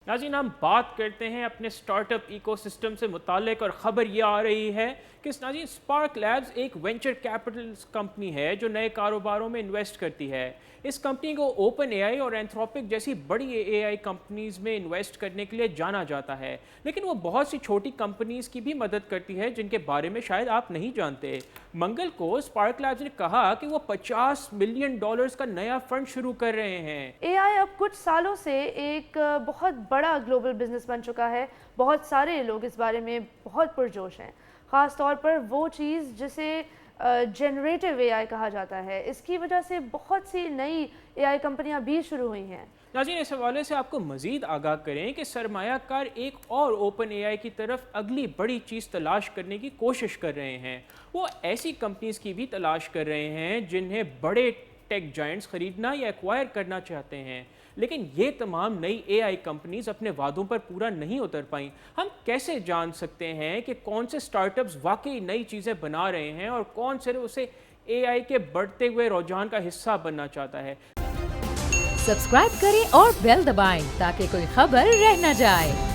नाज़रीन, हम बात करते हैं अपने स्टार्टअप इकोसिस्टम से मुताल्लिक और ख़बर ये आ रही है कि नाज़रीन स्पार्क लैब्स एक वेंचर कैपिटल कंपनी है जो नए कारोबारों में इन्वेस्ट करती है। इस कंपनी को ओपन एआई और एंथ्रोपिक जैसी बड़ी एआई कंपनीज़ में इन्वेस्ट करने के लिए जाना जाता है, लेकिन वो बहुत सी छोटी कंपनीज़ की भी मदद करती है जिनके बारे में शायद आप नहीं जानते। मंगल को स्पार्क लैब्स ने कहा कि वो $50 मिलियन का नया फंड शुरू कर रहे हैं। एआई अब कुछ सालों से एक बहुत बड़ा ग्लोबल बिजनेस बन चुका है। बहुत सारे लोग इस बारे में बहुत पुरजोश हैं, ख़ास तौर पर वो चीज़ जिसे जनरेटिव एआई कहा जाता है। इसकी वजह से बहुत सी नई एआई कंपनियां भी शुरू हुई हैं। नाज़रीन, इस हवाले से आपको मज़ीद आगाह करें कि सरमायाकार एक और ओपन एआई की तरफ अगली बड़ी चीज़ तलाश करने की कोशिश कर रहे हैं। वो ऐसी कंपनीज़ की भी तलाश कर रहे हैं जिन्हें बड़े टेक जायंट्स ख़रीदना या एक्वायर करना चाहते हैं, लेकिन ये तमाम नई एआई कंपनीज़ अपने वादों पर पूरा नहीं उतर पाईं। हम कैसे जान सकते हैं कि कौन से स्टार्टअप्स वाकई नई चीज़ें बना रहे हैं और कौन सिर्फ उसे एआई के बढ़ते हुए रुझान का हिस्सा बनना चाहता है? सब्सक्राइब करें और बेल दबाएं ताकि कोई खबर रह न जाए।